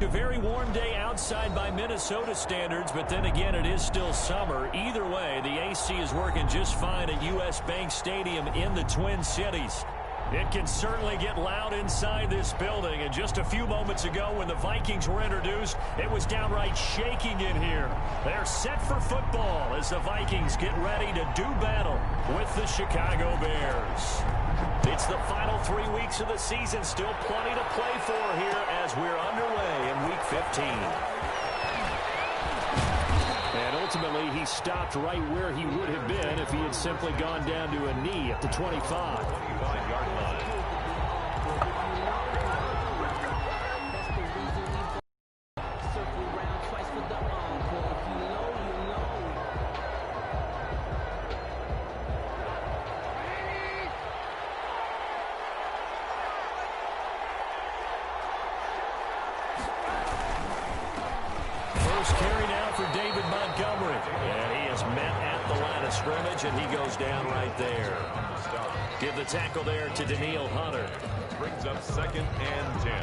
A very warm day outside by Minnesota standards, but then again, it is still summer. Either way, the AC is working just fine at U.S. Bank Stadium in the Twin Cities. It can certainly get loud inside this building, and just a few moments ago when the Vikings were introduced, it was downright shaking in here. They're set for football as the Vikings get ready to do battle with the Chicago Bears. It's the final 3 weeks of the season, still plenty to play for here as we're underway in Week 15. And ultimately, he stopped right where he would have been if he had simply gone down to a knee at the 25. 25-yard line. And he goes down right there. Give the tackle there to Daniil Hunter. Brings up 2nd and 10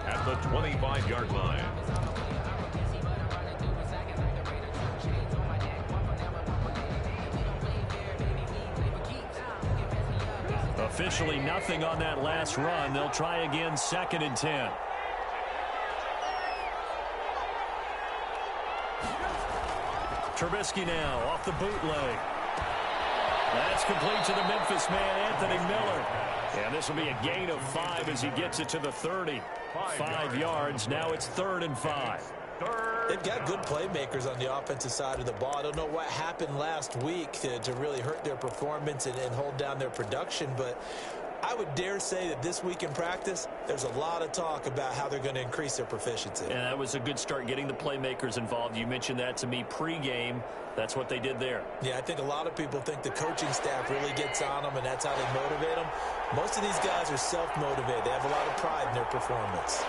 at the 25-yard line. Officially nothing on that last run. They'll try again 2nd and 10. Trubisky now off the bootleg. That's complete to the Memphis man, Anthony Miller. And this will be a gain of 5 as he gets it to the 30. 5 yards. Now it's 3rd and 5. They've got good playmakers on the offensive side of the ball. I don't know what happened last week to really hurt their performance and hold down their production, but I would dare say that this week in practice, there's a lot of talk about how they're going to increase their proficiency. And that was a good start getting the playmakers involved. You mentioned that to me pregame. That's what they did there. Yeah, I think a lot of people think the coaching staff really gets on them, and that's how they motivate them. Most of these guys are self-motivated. They have a lot of pride in their performance.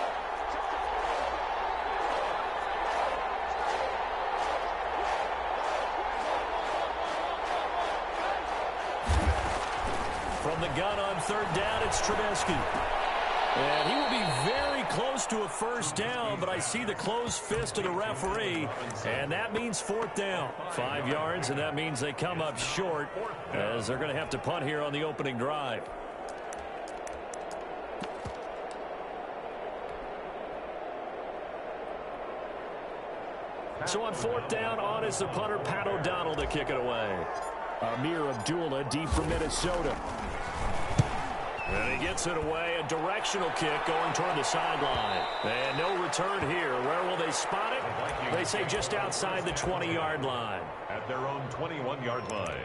From the gun on 3rd down, it's Trubisky. And he will be very close to a 1st down, but I see the closed fist of the referee, and that means 4th down. 5 yards, and that means they come up short as they're going to have to punt here on the opening drive. So on 4th down, on is the punter, Pat O'Donnell, to kick it away. Amir Abdullah deep from Minnesota. And he gets it away, a directional kick going toward the sideline. And no return here. Where will they spot it? They say just outside the 20-yard line. At their own 21-yard line.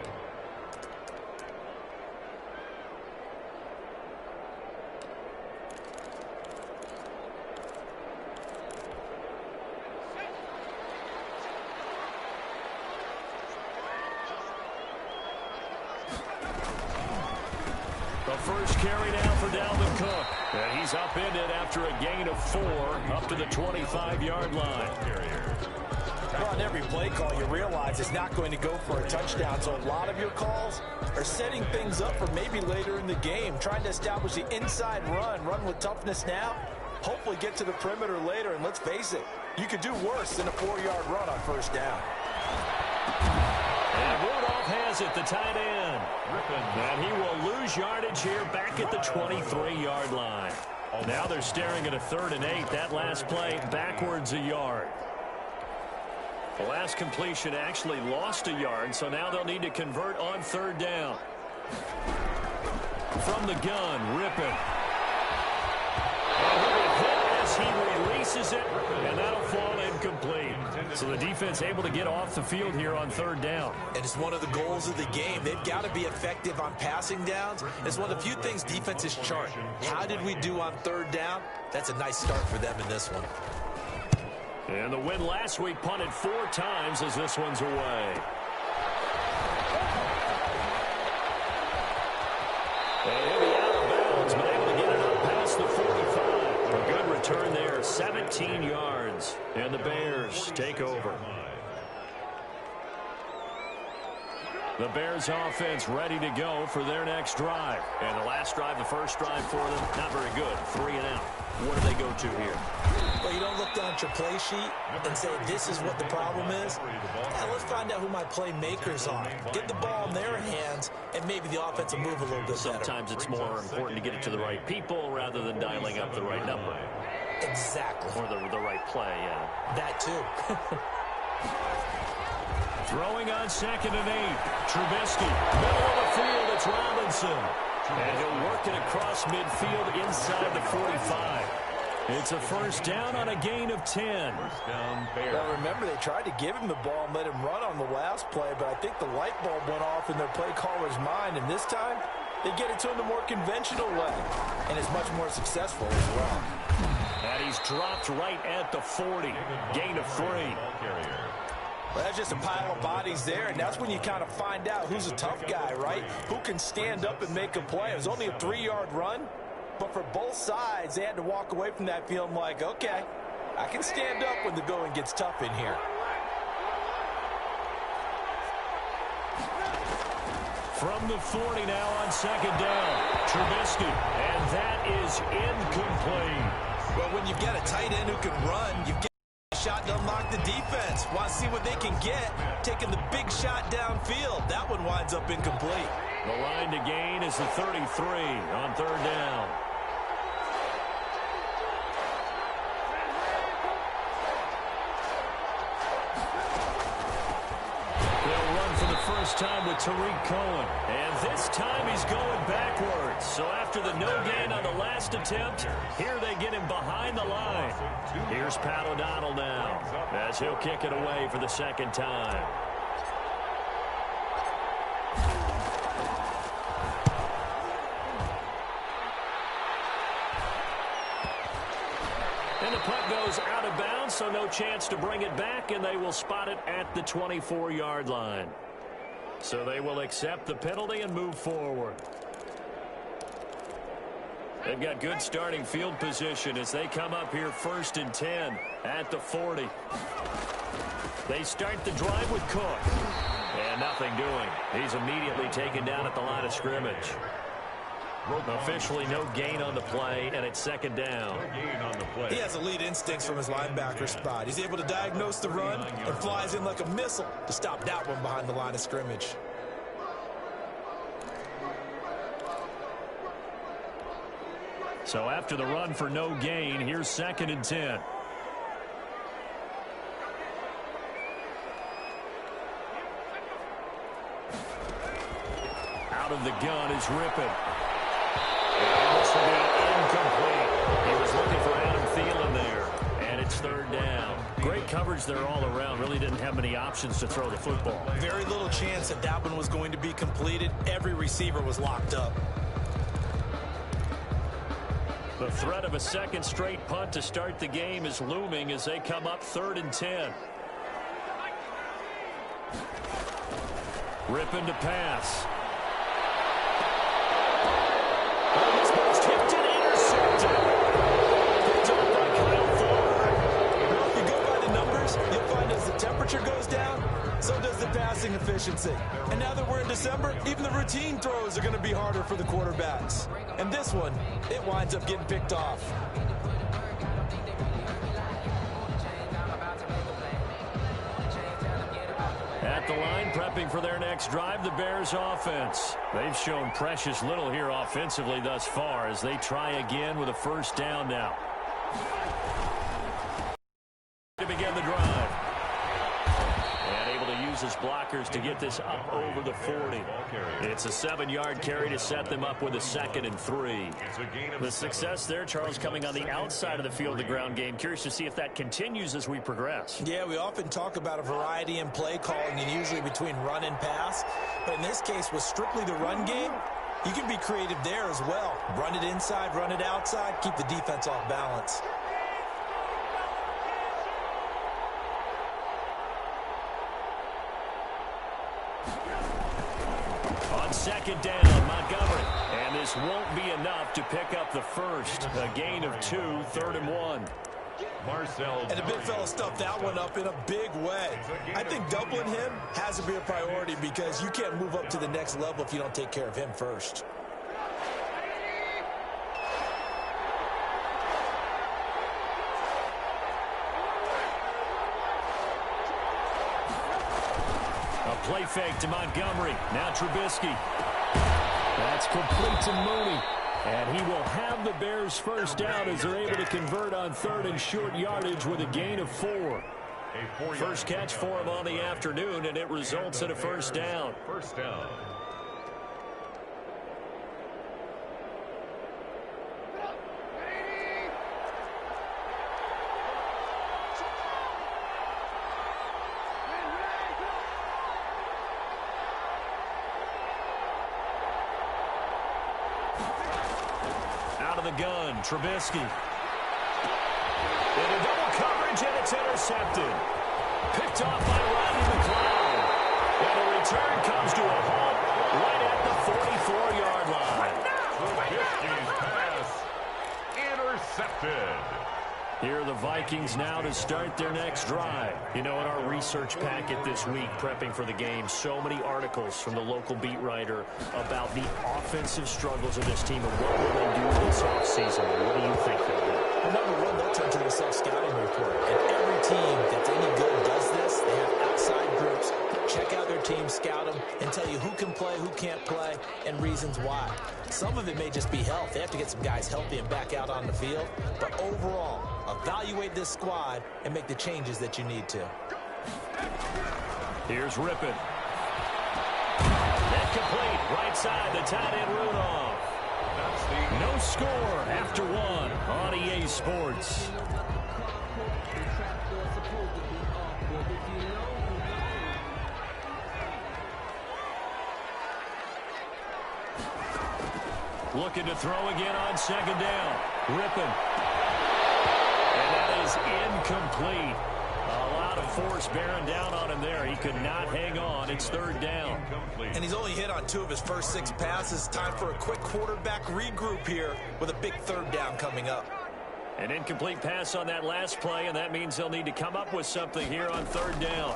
First carry now for Dalvin Cook. And he's upended after a gain of 4 up to the 25-yard line. Well, on every play call, you realize it's not going to go for a touchdown. So a lot of your calls are setting things up for maybe later in the game, trying to establish the inside run with toughness now, hopefully get to the perimeter later. And let's face it, you could do worse than a 4-yard run on first down. And Rudolph has it, the tight end. And he will lose yardage here back at the 23-yard line. Now they're staring at a 3rd and 8. That last play backwards a yard. The last completion actually lost a yard, so now they'll need to convert on 3rd down. From the gun, Rippon. And he'll be hit as he releases it, and that'll fall incomplete. So the defense able to get off the field here on 3rd down. And it's one of the goals of the game. They've got to be effective on passing downs. It's one of the few things defenses chart. How did we do on 3rd down? That's a nice start for them in this one. And the win last week punted 4 times as this one's away. And he'll be out of bounds, but able to get it up past the 45. A good return there, 17 yards. And the Bears take over. The Bears offense ready to go for their next drive. And the last drive, the first drive for them, not very good. 3 and out. What do they go to here? Well, you don't look down at your play sheet and say, this is what the problem is. Yeah, let's find out who my playmakers are. Get the ball in their hands, and maybe the offense will move a little bit better. Sometimes it's more important to get it to the right people rather than dialing up the right number. Exactly. Or the right play, yeah. That too. Throwing on 2nd and 8. Trubisky. Middle of the field, it's Robinson. And he'll work it across midfield inside the 45. It's a first down on a gain of 10. Well, remember, they tried to give him the ball and let him run on the last play, but I think the light bulb went off in their play caller's mind, and this time they get it to him the more conventional way, and it's much more successful as well. And he's dropped right at the 40. Gain of 3. Well, that's just a pile of bodies there, and that's when you kind of find out who's a tough guy, right? Who can stand up and make a play. It was only a 3-yard run, but for both sides, they had to walk away from that feeling like, okay, I can stand up when the going gets tough in here. From the 40 now on 2nd down. Trubisky, and that is incomplete. Well, when you've got a tight end who can run, you've got a shot to unlock the defense. Want to see what they can get, taking the big shot downfield. That one winds up incomplete. The line to gain is the 33 on 3rd down. They'll run for the first time with Tariq Cohen. And this time he's going backwards. So after the no gain on the last attempt, here they get him behind the line. Here's Pat O'Donnell now as he'll kick it away for the 2nd time. And the punt goes out of bounds, so no chance to bring it back, and they will spot it at the 24-yard line. So they will accept the penalty and move forward. They've got good starting field position as they come up here 1st and 10 at the 40. They start the drive with Cook. And nothing doing. He's immediately taken down at the line of scrimmage. Officially no gain on the play, and it's 2nd down. He has elite instincts from his linebacker spot. He's able to diagnose the run and flies in like a missile to stop that one behind the line of scrimmage. So after the run for no gain, here's 2nd and 10. Out of the gun is Rippon. And this will be incomplete. He was looking for Adam Thielen there. And it's 3rd down. Great coverage there all around. Really didn't have many options to throw the football. Very little chance that that one was going to be completed. Every receiver was locked up. The threat of a 2nd straight punt to start the game is looming as they come up 3rd and 10. Rippon to pass. efficiency. And now that we're in December, even the routine throws are going to be harder for the quarterbacks. And this one, it winds up getting picked off. At the line, prepping for their next drive, the Bears offense. They've shown precious little here offensively thus far as they try again with a first down now. To begin the drive. And able to use his blockers to get this up over the 40. It's a 7-yard carry to set them up with a 2nd and 3. The success there, Charles, coming on the outside of the field, the ground game. Curious to see if that continues as we progress. Yeah, we often talk about a variety in play calling and usually between run and pass. But in this case, with strictly the run game, you can be creative there as well. Run it inside, run it outside, keep the defense off balance. On 2nd down, Montgomery. And this won't be enough to pick up the first. A gain of 2, 3rd and 1. And the big fella stuffed that one up in a big way. I think doubling him has to be a priority because you can't move up to the next level if you don't take care of him first. Play fake to Montgomery. Now Trubisky. That's complete to Mooney. And he will have the Bears first down as they're able to convert on 3rd and short yardage with a gain of 4. First catch for him on the afternoon, and it results in a first down. First down. Gun, Trubisky. Into double coverage, and it's intercepted. Picked off by Rodney McLeod. And the return comes to a halt right at the 44-yard line. Trubisky's pass intercepted. Here are the Vikings now to start their next drive. You know, in our research packet this week, prepping for the game, so many articles from the local beat writer about the offensive struggles of this team and what will they do this offseason. What do you think they'll do? Well, number one, they'll turn to a self-scouting report. And every team that's any good does this. They have outside groups. Check out their team, scout them, and tell you who can play, who can't play, and reasons why. Some of it may just be health. They have to get some guys healthy and back out on the field. But overall, evaluate this squad and make the changes that you need to. Here's Rippon. Incomplete. Right side, the tight end Rudolph. No score after 1 on EA Sports. Looking to throw again on 2nd down. Rippon. And that is incomplete. A lot of force bearing down on him there. He could not hang on. It's 3rd down. And he's only hit on 2 of his first 6 passes. Time for a quick quarterback regroup here with a big 3rd down coming up. An incomplete pass on that last play, and that means they'll need to come up with something here on 3rd down.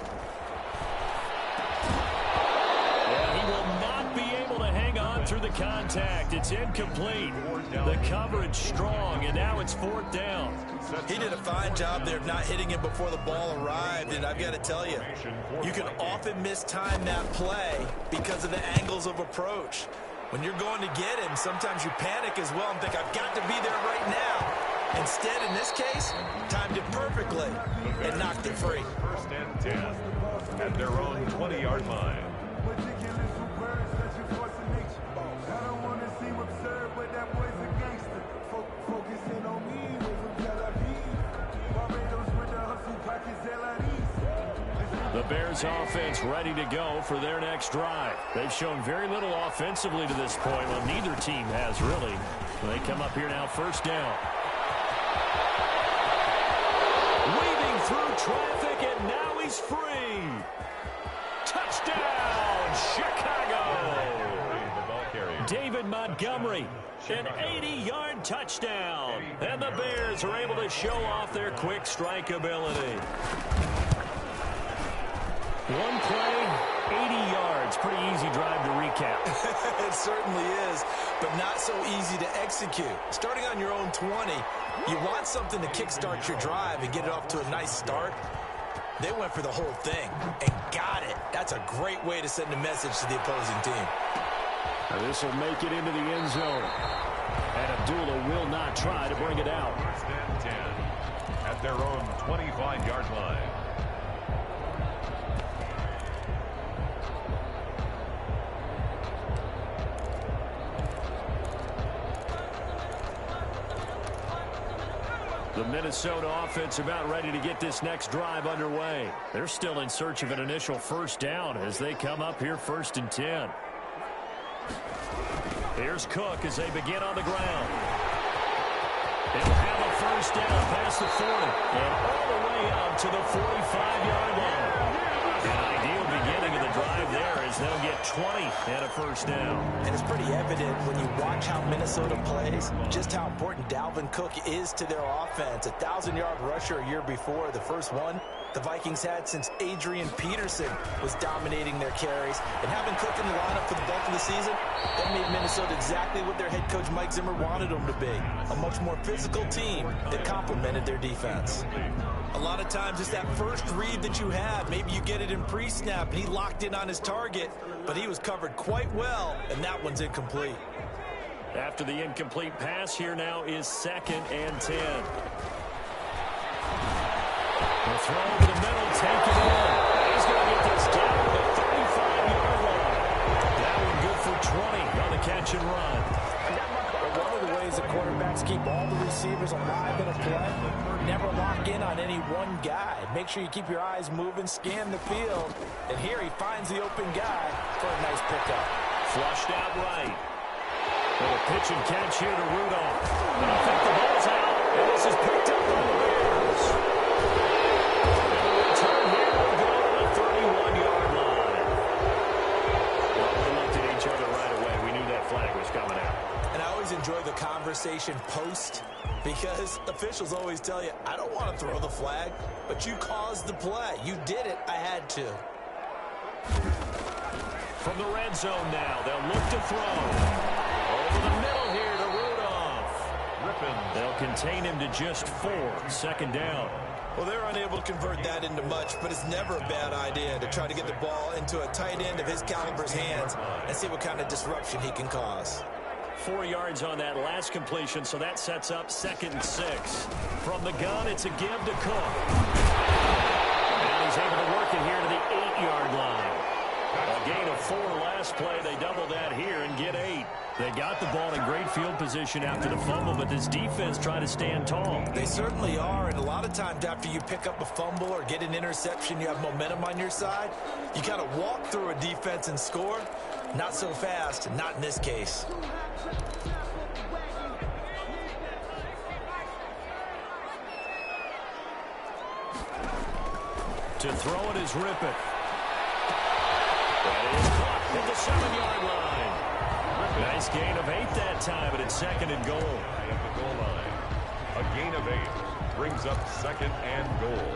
Yeah, he will not be able to hang on through the contact. It's incomplete. The coverage strong, and now it's 4th down. He did a fine job there of not hitting him before the ball arrived, and I've got to tell you, you can often mistime that play because of the angles of approach. When you're going to get him, sometimes you panic as well and think, I've got to be there right now. Instead, in this case, timed it perfectly and knocked it free. 1st and 10 at their own 20-yard line. The Bears offense ready to go for their next drive. They've shown very little offensively to this point. Well, neither team has really. They come up here now, 1st down. Weaving through traffic, and now he's free. Touchdown, Chicago. David Montgomery, an 80-yard touchdown. And the Bears are able to show off their quick strike ability. One play, 80 yards. Pretty easy drive to recap. It certainly is, but not so easy to execute. Starting on your own 20, you want something to kickstart your drive and get it off to a nice start. They went for the whole thing and got it. That's a great way to send a message to the opposing team. This will make it into the end zone. And Abdullah will not try to bring it out. First and 10 at their own 25-yard line. The Minnesota offense about ready to get this next drive underway. They're still in search of an initial first down as they come up here 1st and 10. Here's Cook as they begin on the ground. They'll have a first down past the 40 and all the way up to the 45-yard line. An ideal beginning of the drive there as they'll get 20 and a first down. And it's pretty evident when you watch how Minnesota plays, just how important Dalvin Cook is to their offense. 1,000-yard rusher a year before, the first one the Vikings had since Adrian Peterson was dominating their carries. And having Cook in the lineup for the bulk of the season, that made Minnesota exactly what their head coach Mike Zimmer wanted them to be. A much more physical team that complemented their defense. A lot of times it's that first read that you have. Maybe you get it in pre-snap and he locked in on his target, but he was covered quite well, and that one's incomplete. After the incomplete pass, here now is 2nd and 10. The throw over the middle, take it in. He's going to get this down to the 35-yard line. That one good for 20 on the catch and run. One of the ways that quarterbacks keep all the receivers alive in a play, never lock in on any one guy. Make sure you keep your eyes moving, scan the field. And here he finds the open guy for a nice pickup. Flushed out right. Little pitch and catch here to Rudolph. And I think the ball's out. And this is picked up by the Bears. And the return here will go to the 31-yard line. Well, we looked at each other right away. We knew that flag was coming out. And I always enjoy the conversation post because officials always tell you, I don't want to throw the flag, but you caused the play. You did it. I had to. From the red zone now, they'll look to throw. Over the middle here to Rudolph. They'll contain him to just 4. 2nd down. Well, they're unable to convert that into much, but it's never a bad idea to try to get the ball into a tight end of his caliber's hands and see what kind of disruption he can cause. 4 yards on that last completion, so that sets up 2nd and 6. From the gun, it's a give to Cook. And he's able to work it here to the 8-yard line. A gain of 4 last play. They double that here and get 8. They got the ball in great field position after the fumble, but this defense tried to stand tall. They certainly are, and a lot of times after you pick up a fumble or get an interception, you have momentum on your side. You kind of walk through a defense and score. Not so fast, not in this case. To throw it is Rippett. That is caught at the 7-yard line. Nice gain of 8 that time, but it's 2nd and goal. At the goal line. A gain of 8 brings up 2nd and goal.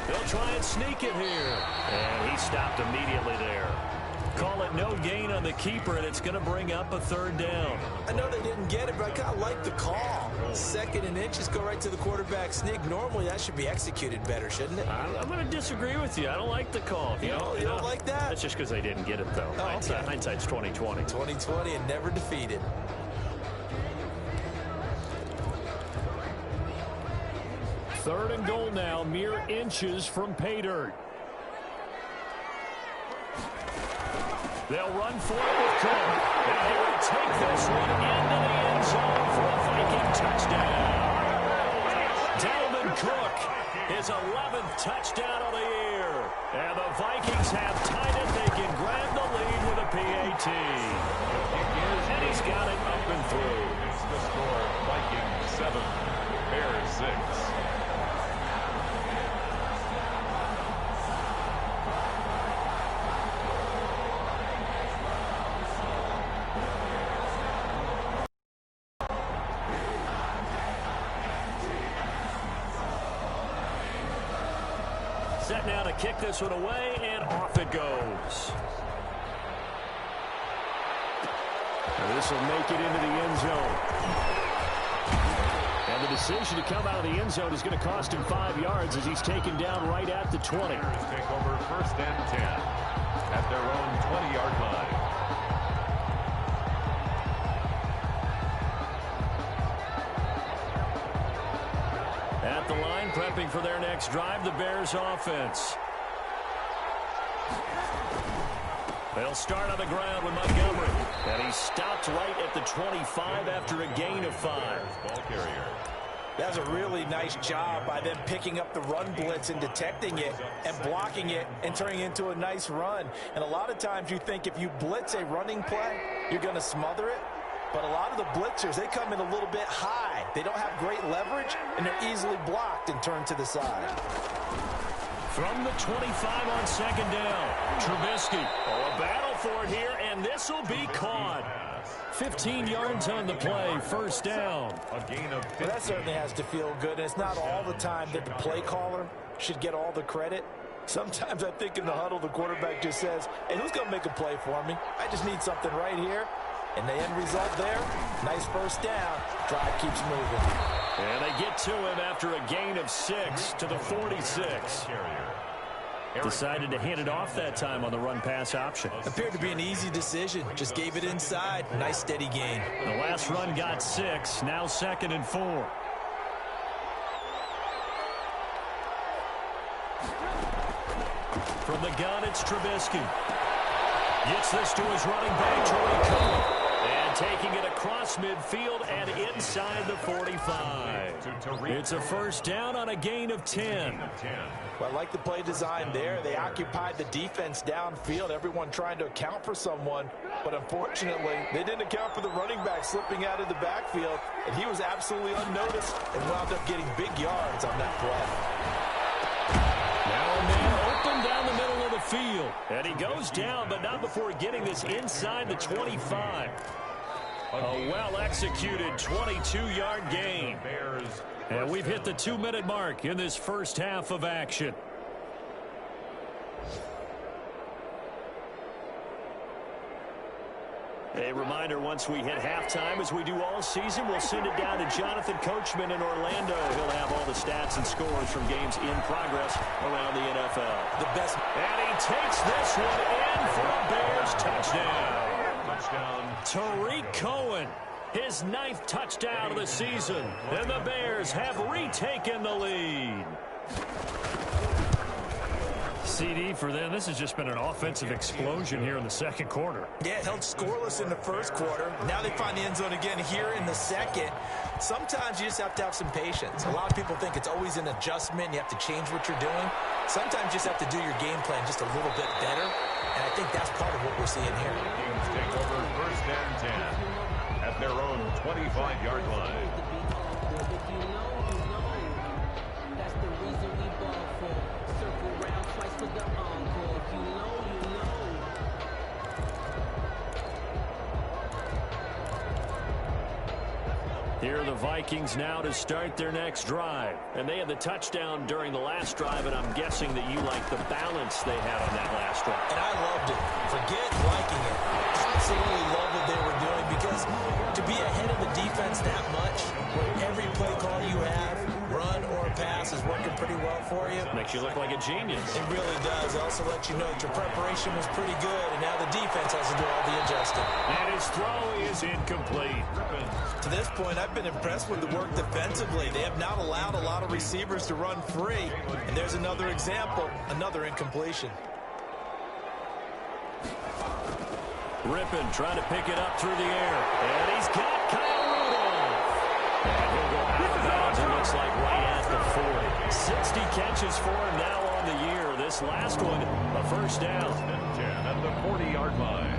They'll try and sneak it here. And he stopped immediately there. Call it no gain on the keeper, and it's going to bring up a 3rd down. I know they didn't get it, but I kind of like the call. 2nd and inches, go right to the quarterback sneak. Normally, that should be executed better, shouldn't it? I'm going to disagree with you. I don't like the call. You don't like that? That's just because they didn't get it, though. Oh, okay. Hindsight's 20/20. 2020 and never defeated. Third and goal now, mere inches from pay dirt. They'll run for it with Cook. And they will take this one into the end zone for a Viking touchdown. Dalvin Cook, his 11th touchdown of the year. And the Vikings have tied it. They can grab the lead with a PAT. And he's got it up and through. It's the score, Vikings 7, Bears 6. set now to kick this one away, and off it goes. This will make it into the end zone. And the decision to come out of the end zone is going to cost him 5 yards as he's taken down right at the 20. Take over 1st and 10 at their own 20-yard line. At the line, prepping for their next drive, the Bears offense. They'll start on the ground with Montgomery. And he stopped right at the 25 after a gain of 5. Ball carrier. That's a really nice job by them picking up the run blitz and detecting it and blocking it and turning it into a nice run. And a lot of times you think if you blitz a running play, you're going to smother it. But a lot of the blitzers, they come in a little bit high. They don't have great leverage, and they're easily blocked and turned to the side. From the 25 on 2nd down, Trubisky. Oh, a battle for it here, and this will be caught. 15 yards on the play, 1st down. A gain of 15. Well, that certainly has to feel good, and it's not all the time that the play caller should get all the credit. Sometimes I think in the huddle, the quarterback just says, hey, who's going to make a play for me? I just need something right here. And the end result there, nice 1st down. Drive keeps moving. And they get to him after a gain of 6 to the 46. Decided to hand it off that time on the run-pass option. Appeared to be an easy decision. Just gave it inside. Nice steady gain. The last run got 6. Now 2nd and 4. From the gun, it's Trubisky. Gets this to his running back, Tariq Cohen. And taking it across midfield and inside the 45. It's a 1st down on a gain of 10. Well, I like the play design there. They occupied the defense downfield, everyone trying to account for someone. But unfortunately, they didn't account for the running back slipping out of the backfield. And he was absolutely unnoticed and wound up getting big yards on that play. Now a man open down the middle of the field. And he goes down, but not before getting this inside the 25. A well-executed 22-yard gain. And we've hit the 2-minute mark in this 1st half of action. A reminder, once we hit halftime, as we do all season, we'll send it down to Jonathan Coachman in Orlando. He'll have all the stats and scores from games in progress around the NFL. The best. And he takes this one in for a Bears touchdown. Tariq Cohen, his 9th touchdown of the season. And the Bears have retaken the lead. CD for them. This has just been an offensive explosion here in the 2nd quarter. Yeah, held scoreless in the 1st quarter. Now they find the end zone again here in the 2nd. Sometimes you just have to have some patience. A lot of people think it's always an adjustment. You have to change what you're doing. Sometimes you just have to do your game plan just a little bit better. And I think that's part of what we're seeing here. Teams take over 1st and 10 at their own 25-yard line. Here are the Vikings now to start their next drive. And they had the touchdown during the last drive, and I'm guessing that you like the balance they had on that last drive. And I loved it. Forget liking it. Absolutely love what they were doing, because to be ahead of the defense that much, where every play call you have, run or pass, is working pretty well for you. Makes you look like a genius. It really does. It also lets you know that your preparation was pretty good, and now the defense has to do all the adjusting. And his throw is incomplete. To this point, I've been impressed with the work defensively. They have not allowed a lot of receivers to run free. And there's another example, another incompletion. Rippon trying to pick it up through the air. And he's got Kyle Rudolph. And he'll go out of bounds, it looks like right at the 40. 60 catches for him now on the year. This last one, a 1st down. 10 at the 40-yard line.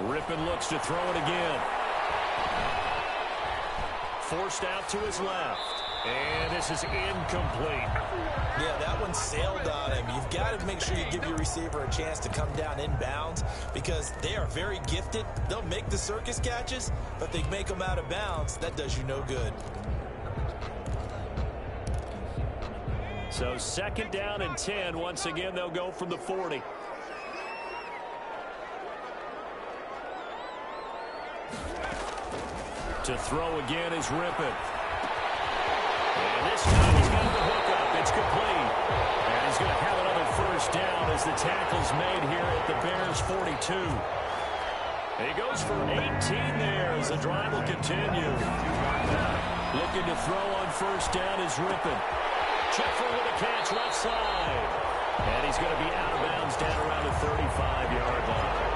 Rippon looks to throw it again. Forced out to his left. And this is incomplete. Yeah, that one sailed on him. You've got to make sure you give your receiver a chance to come down inbounds because they are very gifted. They'll make the circus catches, but they make them out of bounds. That does you no good. So 2nd down and 10. Once again, they'll go from the 40. To throw again is Rippon. And this time he's got the hook up. It's complete. And he's going to have another 1st down as the tackle's made here at the Bears' 42. He goes for 18 there as the drive will continue. Looking to throw on 1st down is Rippon. Jeffrey with a catch left side. And he's going to be out of bounds down around the 35-yard line.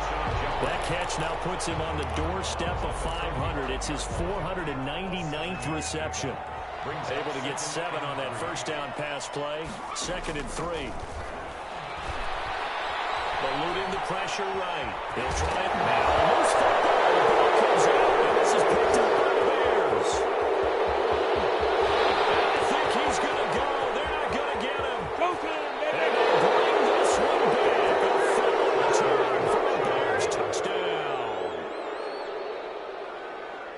That catch now puts him on the doorstep of 500. It's his 499th reception. Able to get 7 on that 1st down pass play. 2nd and 3. Eluding the pressure right. He'll try it now. Loose football. The ball comes out, and this is picked up by the Bears. I think he's going to go. They're not going to get him. And they bring this one back. A fumble return for a Bears touchdown.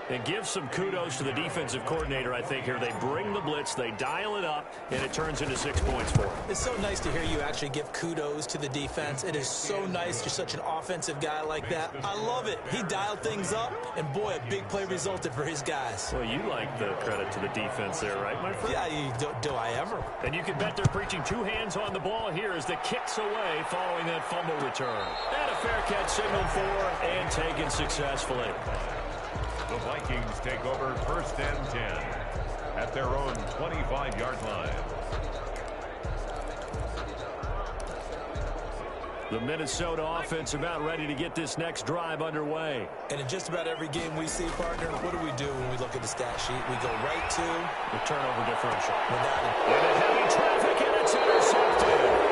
And give some kudos to the defensive coordinator, I think, here. They bring the blitz, they dial it up, and it turns into 6 points for them. It's so nice to hear you actually give kudos to the defense. It is so nice. You're such an offensive guy like that. I love it. He dialed things up, and boy, a big play resulted for his guys. Well, you like the credit to the defense there, right, my friend? Yeah, do I ever? And you can bet they're preaching 2 hands on the ball here as the kick's away following that fumble return. And a fair catch signaled for and taken successfully. The Vikings take over 1st and 10 at their own 25-yard line. The Minnesota offense about ready to get this next drive underway. And in just about every game we see, partner, what do we do when we look at the stat sheet? We go right to the turnover differential. Without it. And a heavy traffic, and it's intercepted.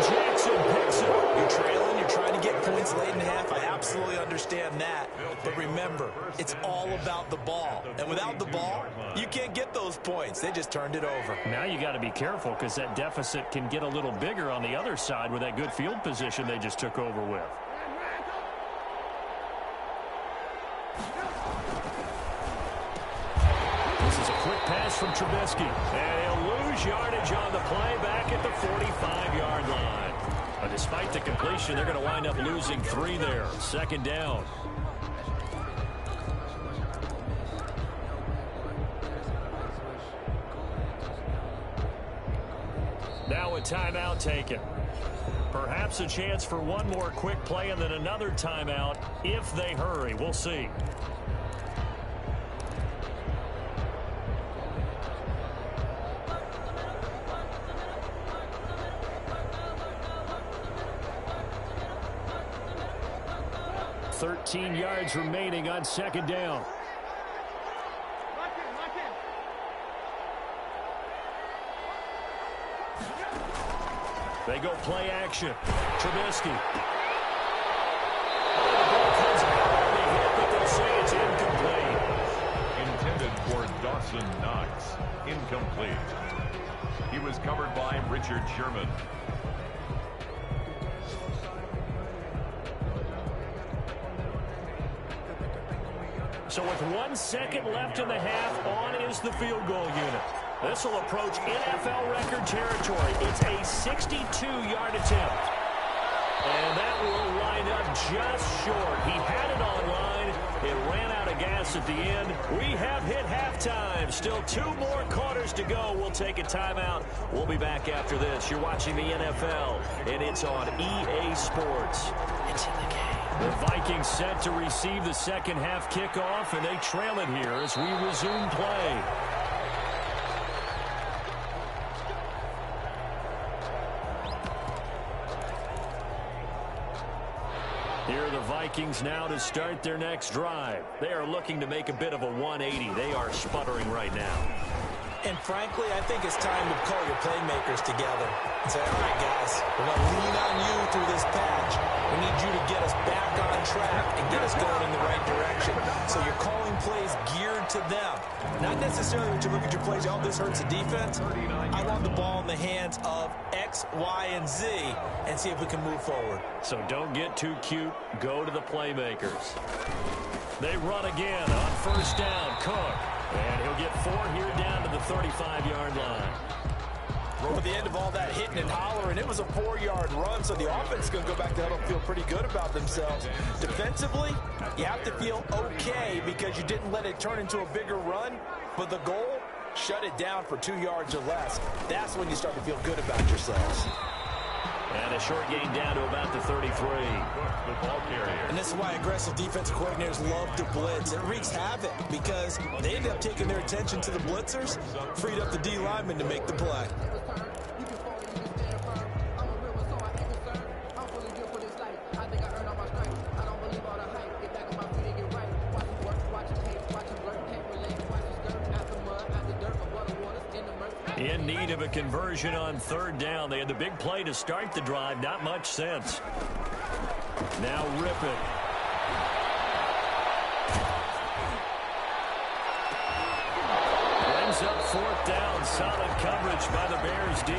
Jackson picks it. You're trailing, you're trying to get points late in half. I absolutely understand that. But remember, it's all about the ball. And without the ball, you can't get those points. They just turned it over. Now you got to be careful because that deficit can get a little bigger on the other side with that good field position they just took over with. This is a quick pass from Trubisky. And he'll lose yardage on the play back at the 45-yard line. But despite the completion, they're going to wind up losing 3 there. 2nd down. Now a timeout taken. Perhaps a chance for one more quick play and then another timeout if they hurry. We'll see. $13 yards remaining on 2nd down. They go play action. Trubisky. Comes out, they hit, but they'll say it's incomplete. Intended for Dawson Knox. Incomplete. He was covered by Richard Sherman. So with 1 second left in the half, on is the field goal unit. This will approach NFL record territory. It's a 62-yard attempt. And that will line up just short. He had it online. It ran out of gas at the end. We have hit halftime. Still 2 more quarters to go. We'll take a timeout. We'll be back after this. You're watching the NFL, and it's on EA Sports. It's in the game. The Vikings set to receive the second half kickoff, and they trail it here as we resume play. Here are the Vikings now to start their next drive. They are looking to make a bit of a 180. They are sputtering right now. And frankly, I think it's time to call your playmakers together and say, all right, guys, we're going to lean on you through this patch. We need you to get us back on track and get us going in the right direction. So you're calling plays geared to them. Not necessarily when you look at your plays, oh, this hurts the defense. I want the ball in the hands of X, Y, and Z and see if we can move forward. So don't get too cute. Go to the playmakers. They run again on first down. Cook. And he'll get 4 here down to the 35-yard line. We're at the end of all that hitting and hollering. It was a 4-yard run, so the offense is going to go back to huddle and feel pretty good about themselves. Defensively, you have to feel okay because you didn't let it turn into a bigger run. But the goal, shut it down for 2 yards or less. That's when you start to feel good about yourselves. And a short gain down to about the 33. The ball carrier. And this is why aggressive defensive coordinators love to blitz. It wreaks havoc because they end up taking their attention to the blitzers, freed up the D lineman to make the play. In need of a conversion on third down. They had the big play to start the drive. Not much sense. Now rip it. Brings up fourth down. Solid coverage by the Bears D.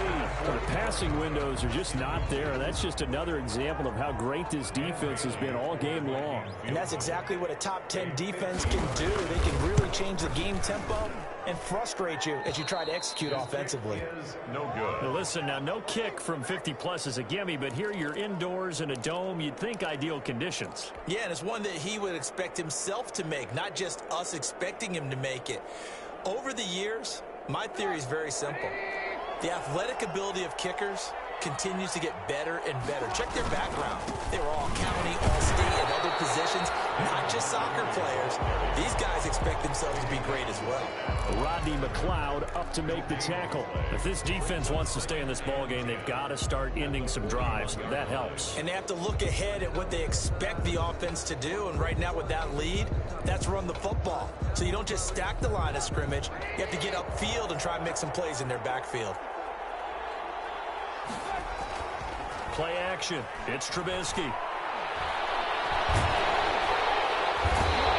The passing windows are just not there. That's just another example of how great this defense has been all game long. And that's exactly what a top 10 defense can do. They can really change the game tempo and frustrate you as you try to execute offensively. No good. Now listen, now no kick from 50-plus is a gimme, but here you're indoors in a dome. You'd think ideal conditions. Yeah, and it's one that he would expect himself to make, not just us expecting him to make it. Over the years, my theory is very simple. The athletic ability of kickers continues to get better and better. Check their background. They were all county, all state, and other positions, not just soccer players. These guys expect themselves to be great as well. Rodney McLeod up to make the tackle. If this defense wants to stay in this ballgame, they've got to start ending some drives. That helps. And they have to look ahead at what they expect the offense to do. And right now with that lead, that's run the football. So you don't just stack the line of scrimmage. You have to get upfield and try and make some plays in their backfield. Play action. It's Trubisky.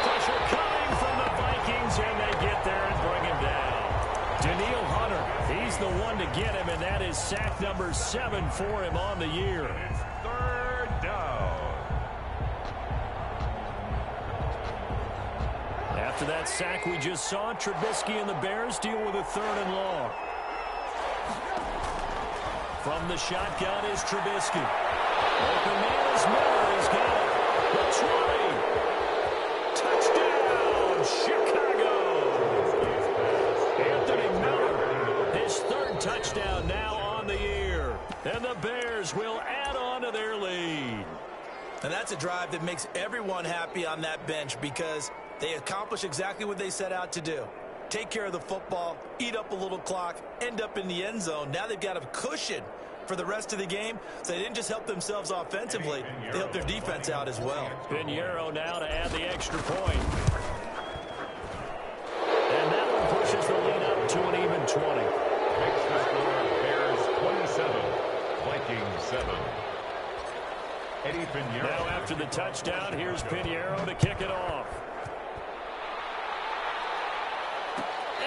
Pressure coming from the Vikings, and they get there and bring him down. Daniil Hunter, he's the one to get him, and that is sack number 7 for him on the year. Third down. After that sack we just saw, Trubisky and the Bears deal with a 3rd and long. From the shotgun is Trubisky. Open man is Miller. He's got it. The 20. Touchdown, Chicago. Anthony Miller, his 3rd touchdown now on the year. And the Bears will add on to their lead. And that's a drive that makes everyone happy on that bench because they accomplish exactly what they set out to do. Take care of the football, eat up a little clock, end up in the end zone. Now they've got a cushion for the rest of the game. So they didn't just help themselves offensively, they helped their defense out as well. Pinheiro now to add the extra point. And that one pushes the lead up to an even 20. Makes the score Bears 27, Vikings 7. Eddie Pinheiro. Now after the touchdown, here's Pinheiro to kick it off.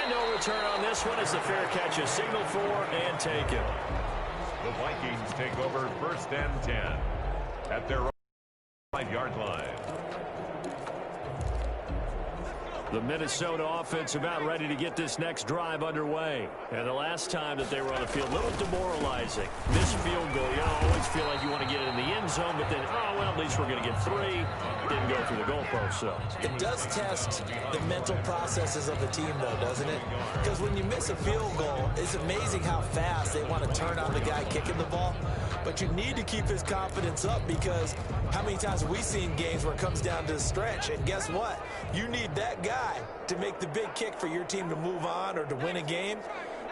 No return on this one as the fair catch is signaled for and taken. The Vikings take over 1st and 10 at their 5-yard line. The Minnesota offense about ready to get this next drive underway. And the last time that they were on the field, a little demoralizing. This field goal, you always feel like you want to get it in the end zone, but then, oh, well, at least we're going to get 3. Didn't go through the goalpost, so. It does test the mental processes of the team, though, doesn't it? Because when you miss a field goal, it's amazing how fast they want to turn on the guy kicking the ball. But you need to keep his confidence up because how many times have we seen games where it comes down to the stretch? And guess what? You need that guy to make the big kick for your team to move on or to win a game.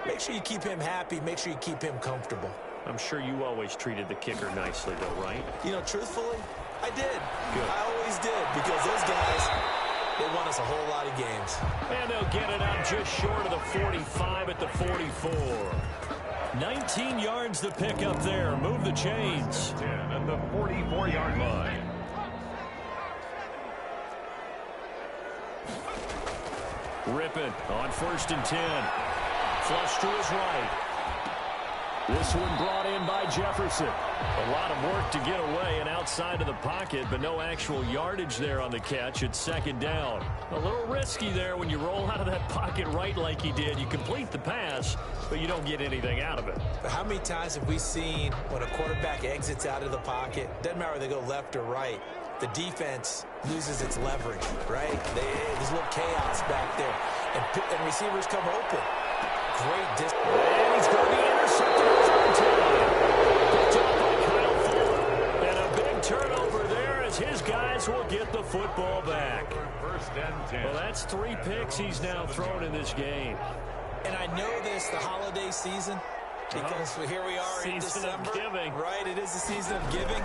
Make sure you keep him happy. Make sure you keep him comfortable. I'm sure you always treated the kicker nicely, though, right? You know, truthfully, I did. Good. I always did because those guys, They won us a whole lot of games. And they'll get it up just short of the 45 at the 44. 19 yards to pick up there. Move the chains. 10 at the 44-yard line. Rippon on 1st and 10. Flush to his right. This one brought in by Jefferson. A lot of work to get away and outside of the pocket, but no actual yardage there on the catch. It's 2nd down. A little risky there when you roll out of that pocket right like he did. You complete the pass, but you don't get anything out of it. But how many times have we seen when a quarterback exits out of the pocket, doesn't matter whether they go left or right, the defense loses its leverage, right? There's a little chaos back there, and receivers come open. Great distance. And he's going to be intercepted his own time. Picked up by Kyle Fuller. And a big turnover there as his guys will get the football back. 1st and 10. Well, that's 3 picks he's now thrown in this game. And I know this, the holiday season, because here we are in Season of December. giving. Right, it is the season of giving.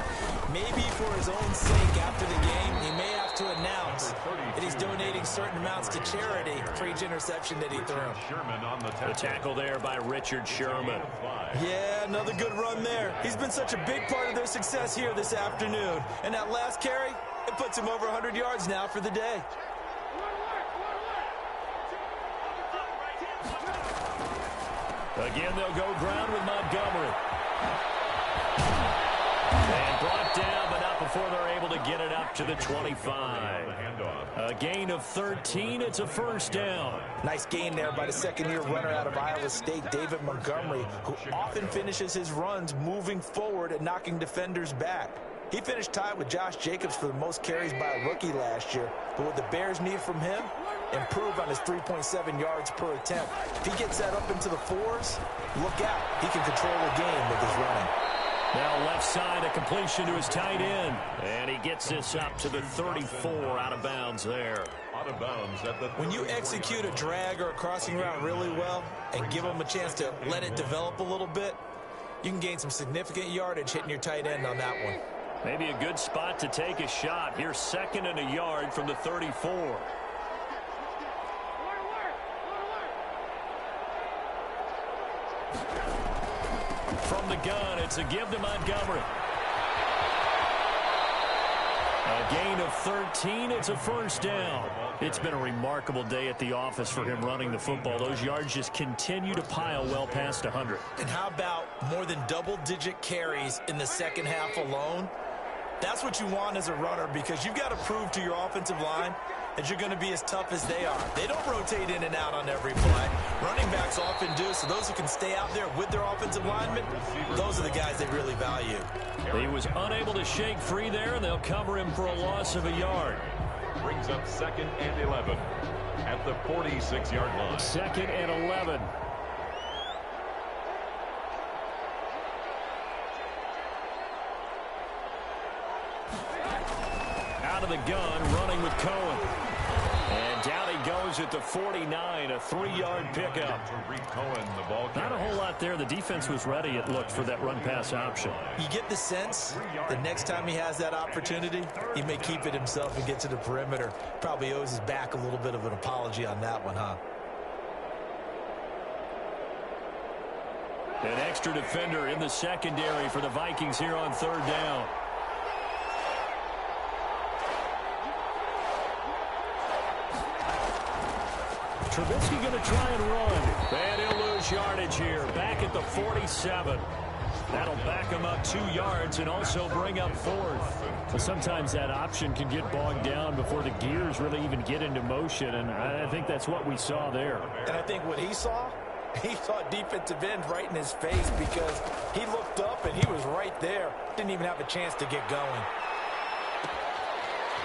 Maybe for his own sake after the game, he may have to announce that he's donating certain amounts to charity for each interception that he threw. Sherman on the The tackle there by Richard Sherman. Yeah, another good run there. He's been such a big part of their success here this afternoon. And that last carry, it puts him over 100 yards now for the day. Again, they'll go ground with Montgomery. And brought down, but not before they're able to get it up to the 25. A gain of 13. It's a 1st down. Nice gain there by the 2nd-year runner out of Iowa State, David Montgomery, who often finishes his runs moving forward and knocking defenders back. He finished tied with Josh Jacobs for the most carries by a rookie last year. But what the Bears need from him, improve on his 3.7 yards per attempt. If he gets that up into the 4s, look out. He can control the game with his running. Now left side, a completion to his tight end. And he gets this up to the 34, out of bounds there. Out of bounds at the When you execute a drag or a crossing route really well and give him a chance to let it develop a little bit, you can gain some significant yardage hitting your tight end on that one. Maybe a good spot to take a shot. Here's 2nd and a yard from the 34. From the gun, it's a give to Montgomery. A gain of 13. It's a 1st down. It's been a remarkable day at the office for him running the football. Those yards just continue to pile well past 100. And how about more than double-digit carries in the 2nd half alone? That's what you want as a runner, because you've got to prove to your offensive line that you're going to be as tough as they are. They don't rotate in and out on every play. Running backs often do, so those who can stay out there with their offensive linemen, those are the guys they really value. He was unable to shake free there, and they'll cover him for a loss of a yard. brings up 2nd and 11 at the 46-yard line. 2nd and 11. Out of the gun, running with Cohen. And down he goes at the 49, a 3-yard pickup. Not a whole lot there. The defense was ready, it looked, for that run-pass option. You get the sense that next time he has that opportunity, he may keep it himself and get to the perimeter. Probably owes his back a little bit of an apology on that one, huh? An extra defender in the secondary for the Vikings here on 3rd down. Trubisky going to try and run. And he'll lose yardage here. Back at the 47. That'll back him up 2 yards and also bring up 4th. Well, sometimes that option can get bogged down before the gears really even get into motion, and I think that's what we saw there. And I think what he saw defensive end right in his face, because he looked up and he was right there. Didn't even have a chance to get going.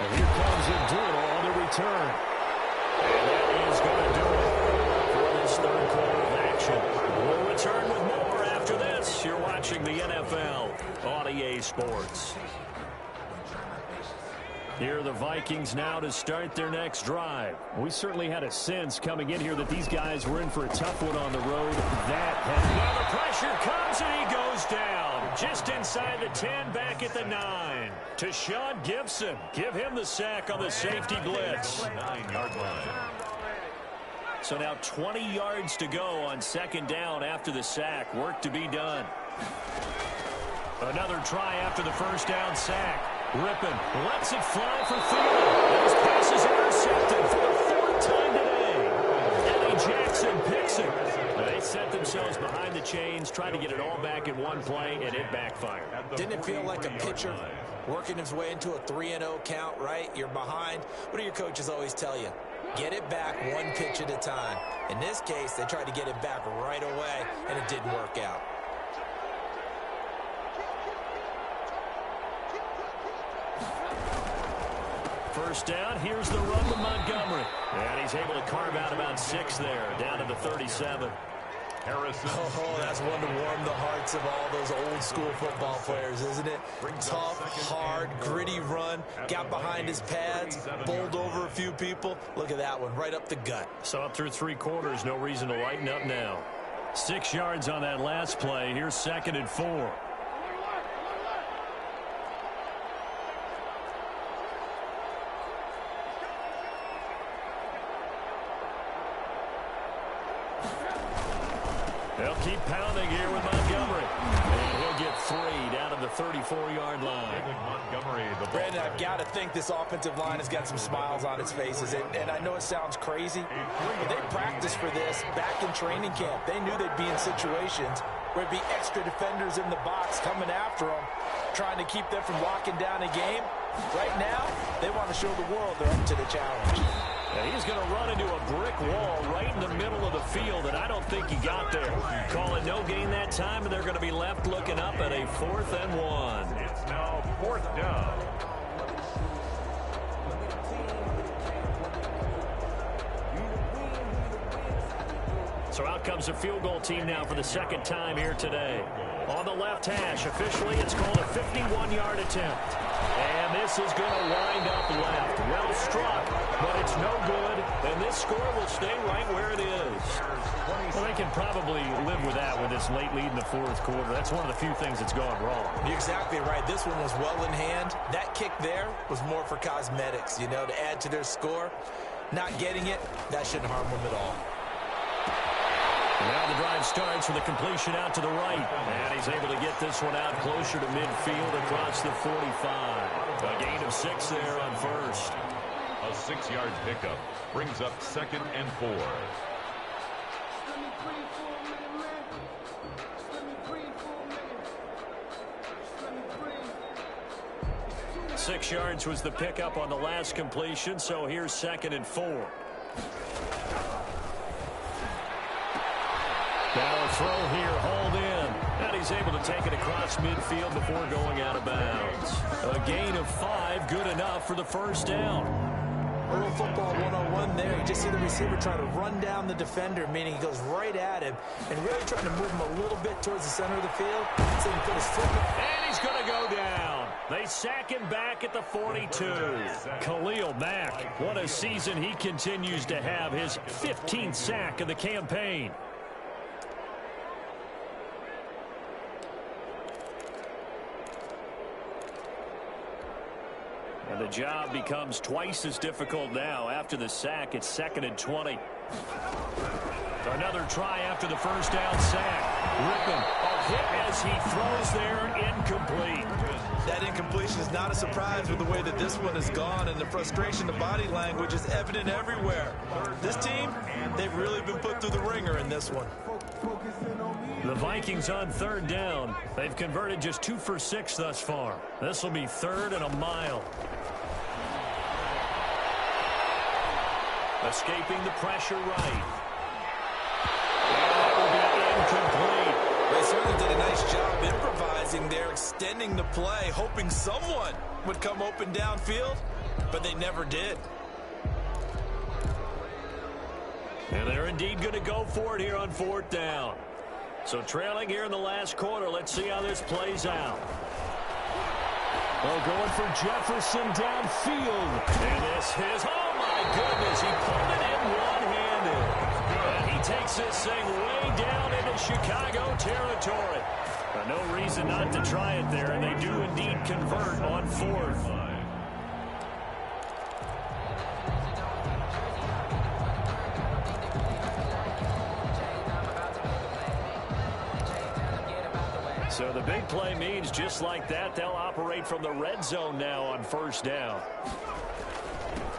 And here comes Abdul on the return. And that is going to do it for this 3rd quarter of action. We'll return with more after this. You're watching the NFL on EA Sports. Here are the Vikings now to start their next drive. We certainly had a sense coming in here that these guys were in for a tough one on the road. Now the pressure comes and he goes down. Just inside the 10, back at the 9. To Sean Gibson. Give him the sack on the safety blitz. 9-yard line. So now 20 yards to go on second down after the sack. Work to be done. Another try after the first down sack. Rippon lets it fly for Thielen. His pass is intercepted for the 4th time today. Eddie Jackson picks it. They set themselves behind the chains, trying to get it all back in one play, and it backfired. Didn't it feel like a pitcher working his way into a 3-0 count, right? You're behind. What do your coaches always tell you? Get it back one pitch at a time. In this case, they tried to get it back right away, and it didn't work out. First down, here's the run to Montgomery. And he's able to carve out about 6 there, down to the 37. Harrison. Oh, that's one to warm the hearts of all those old school football players, isn't it? Tough, hard, gritty run, got behind his pads, bowled over a few people. Look at that one, right up the gut. So up through 3 quarters, no reason to lighten up now. 6 yards on that last play. Here's 2nd and 4. They'll keep pounding here with Montgomery. And he'll get 3 down to the 34-yard line. Montgomery, the Brandon, I've got to think this offensive line has got some smiles on its faces. And I know it sounds crazy, but they practiced for this back in training camp. They knew they'd be in situations where there'd be extra defenders in the box coming after them, trying to keep them from locking down a game. Right now, they want to show the world they're up to the challenge. Yeah, he's going to run into a brick wall right in the middle of the field, and I don't think he got there. Call it no gain that time, and they're going to be left looking up at a 4th and 1. It's now 4th down. So out comes the field goal team now for the 2nd time here today. On the left hash, officially it's called a 51-yard attempt. And this is going to wind up left. Well struck, but it's no good. And this score will stay right where it is. Well, they can probably live with that with this late lead in the 4th quarter. That's one of the few things that's gone wrong. You're exactly right. This one was well in hand. That kick there was more for cosmetics, you know, to add to their score. Not getting it, that shouldn't harm them at all. Now the drive starts with a completion out to the right. And he's able to get this one out closer to midfield across the 45. A gain of 6 there on first. A 6-yard pickup brings up 2nd and 4. Six yards was the pickup on the last completion, so here's 2nd and 4. Now a throw here, hauled in. And he's able to take it across midfield before going out of bounds. A gain of 5, good enough for the first down. A little football 101 there. You just see the receiver trying to run down the defender, meaning he goes right at him and really trying to move him a little bit towards the center of the field. So he put his foot. And he's going to go down. They sack him back at the 42. Khalil Mack, what a season he continues to have. His 15th sack of the campaign. And the job becomes twice as difficult now. After the sack, it's 2nd and 20. Another try after the first down sack. Rippon, a hit as he throws there, incomplete. That incompletion is not a surprise with the way that this one has gone, and the frustration, the body language is evident everywhere. This team, they've really been put through the ringer in this one. The Vikings on 3rd down. They've converted just 2 for 6 thus far. This will be 3rd and a mile. Escaping the pressure right. That will be incomplete. They certainly did a nice job improvising there, extending the play, hoping someone would come open downfield, but they never did. And they're indeed going to go for it here on 4th down. So trailing here in the last quarter, let's see how this plays out. Oh, going for Jefferson downfield. And this is, oh my goodness, he pulled it in one-handed. And he takes this thing way down into Chicago territory. No reason not to try it there, and they do indeed convert on fourth. So the big play means just like that, they'll operate from the red zone now on first down.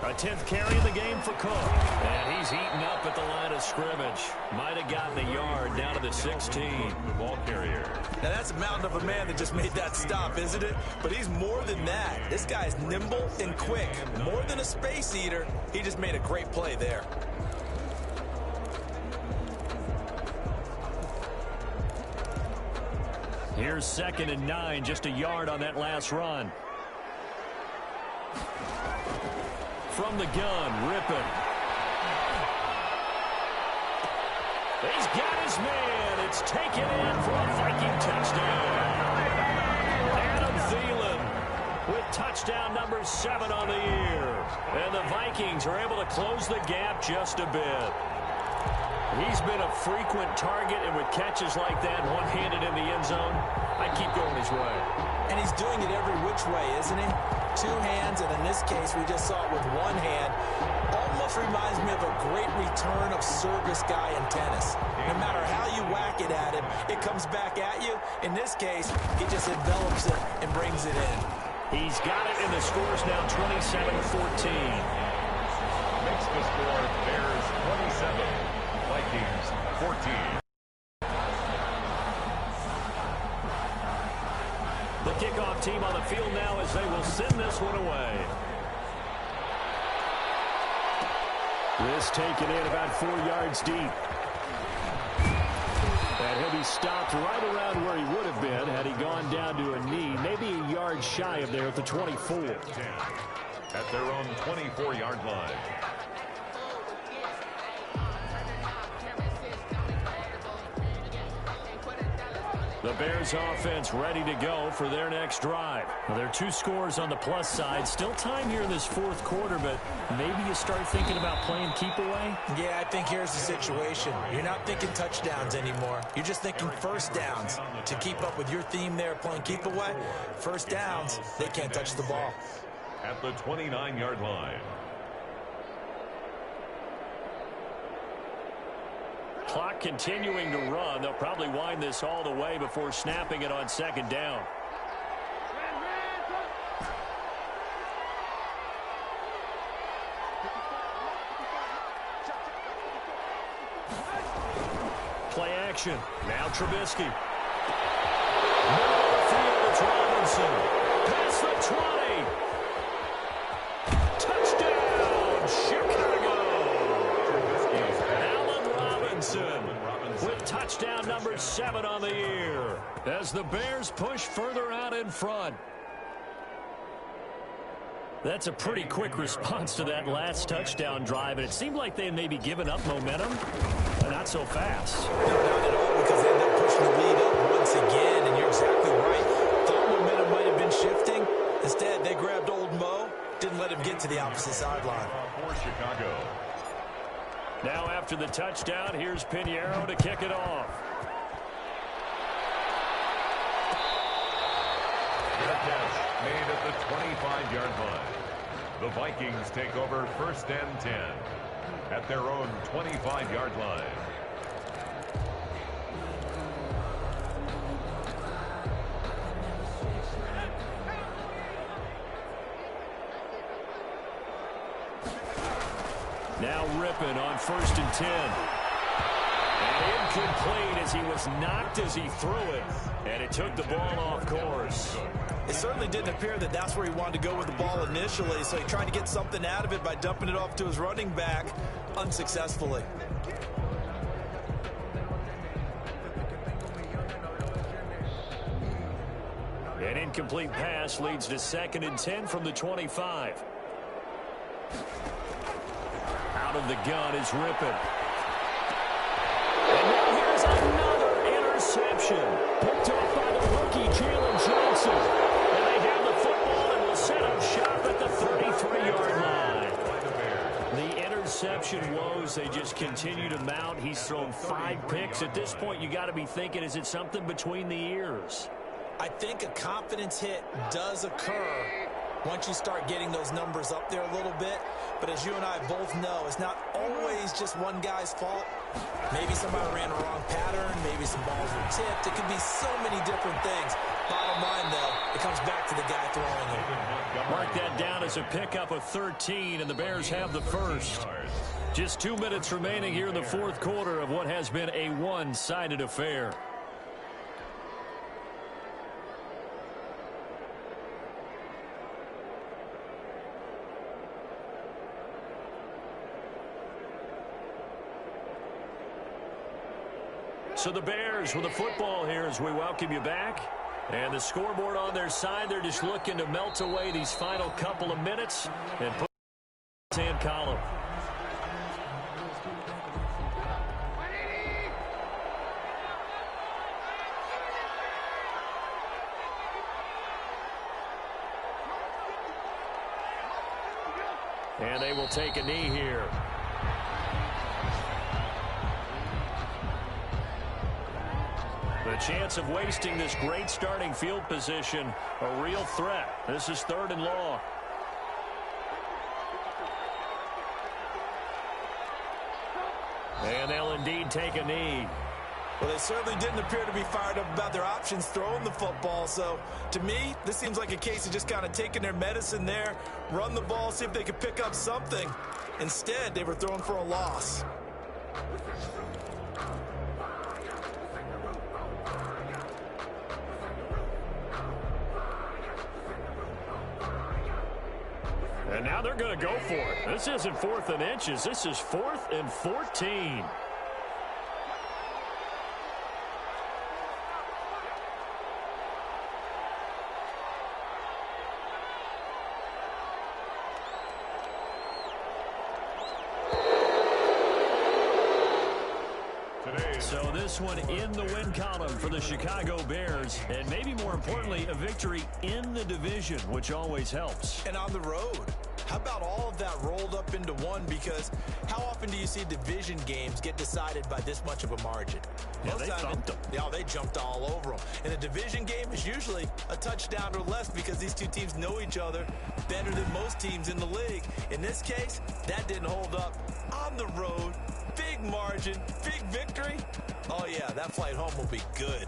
A 10th carry of the game for Cook. And he's eaten up at the line of scrimmage. Might have gotten a yard down to the 16. The ball carrier. Now that's a mountain of a man that just made that stop, isn't it? But he's more than that. This guy's nimble and quick. More than a space eater. He just made a great play there. Here's 2nd and 9, just a yard on that last run. From the gun, Rippon. He's got his man. It's taken in for a Viking touchdown. Adam Thielen with touchdown number 7 on the year. And the Vikings are able to close the gap just a bit. He's been a frequent target, and with catches like that, one-handed in the end zone, I keep going his way. And he's doing it every which way, isn't he? 2 hands, and in this case, we just saw it with 1 hand. Almost reminds me of a great return of service guy in tennis. No matter how you whack it at him, it comes back at you. In this case, he just envelops it and brings it in. He's got it, and the score's now 27-14. Makes the score Bears 27. Vikings 14. The kickoff team on the field now as they will send this one away. This taken in about 4 yards deep. And he'll be stopped right around where he would have been had he gone down to a knee, maybe a yard shy of there at the 24. At their own 24-yard line. The Bears offense ready to go for their next drive. Well, there are 2 scores on the plus side. Still time here in this 4th quarter, but maybe you start thinking about playing keep away? Yeah, I think here's the situation. You're not thinking touchdowns anymore. You're just thinking first downs. To keep up with your theme there, playing keep away, first downs, they can't touch the ball. At the 29-yard line. Clock continuing to run. They'll probably wind this all the way before snapping it on 2nd down. Play action. Now Trubisky. Middle of the field, it's Robinson. Past the 20. Touchdown, Chicago. Allen Robinson with touchdown number 7 on the year as the Bears push further out in front. That's a pretty quick response to that last touchdown drive, and it seemed like they had maybe given up momentum, but not so fast. No doubt at all, because they ended up pushing the lead up once again, and you're exactly right. Thought momentum might have been shifting. Instead, they grabbed old Mo, didn't let him get to the opposite sideline. For Chicago. Now after the touchdown, here's Pinheiro to kick it off. The catch made at the 25-yard line. The Vikings take over 1st and 10 at their own 25-yard line. Now Rippon on 1st and 10. And incomplete as he was knocked as he threw it. And it took the ball off course. It certainly didn't appear that that's where he wanted to go with the ball initially, so he tried to get something out of it by dumping it off to his running back unsuccessfully. An incomplete pass leads to 2nd and 10 from the 25. Out of the gun is Rippon. And now here's another interception. Picked up by the rookie, Jalen Johnson. And they have the football interception woes, they just continue to mount. He's thrown 5 picks. At this point, you got to be thinking, is it something between the ears? I think a confidence hit does occur once you start getting those numbers up there a little bit. But as you and I both know, it's not always just one guy's fault. Maybe somebody ran a wrong pattern. Maybe some balls were tipped. It could be so many different things. Bottom line, though, it comes back to the guy throwing them. Mark that down as a pickup of 13, and the Bears have the first. Just 2 minutes remaining here in the fourth quarter of what has been a one-sided affair. So the Bears with the football here as we welcome you back. And the scoreboard on their side, they're just looking to melt away these final couple of minutes and put the hand column. And they will take a knee here. The chance of wasting this great starting field position, a real threat. This is 3rd and long. And they'll indeed take a knee. Well, they certainly didn't appear to be fired up about their options throwing the football. So, to me, this seems like a case of just kind of taking their medicine there, run the ball, see if they could pick up something. Instead, they were throwing for a loss. And now they're going to go for it. This isn't 4th and inches. This is 4th and 14. So this one in the win column for the Chicago Bears, and maybe more importantly, a victory in the division, which always helps. And on the road. How about all of that rolled up into one? Because how often do you see division games get decided by this much of a margin? Yeah, they thumped them. Yeah, they jumped all over them. And a division game is usually a touchdown or less because these two teams know each other better than most teams in the league. In this case, that didn't hold up. On the road, big margin, big victory. Oh, yeah, that flight home will be good.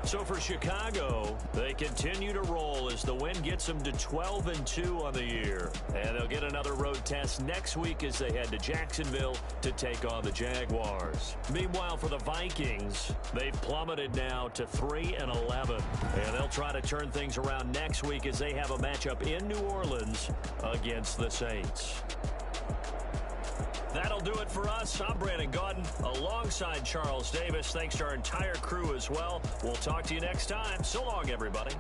So for Chicago, they continue to roll as the win gets them to 12-2 on the year. And they'll get another road test next week as they head to Jacksonville to take on the Jaguars. Meanwhile, for the Vikings, they've plummeted now to 3-11. And they'll try to turn things around next week as they have a matchup in New Orleans against the Saints. That'll do it for us. I'm Brandon Gaudin alongside Charles Davis. Thanks to our entire crew as well. We'll talk to you next time. So long, everybody.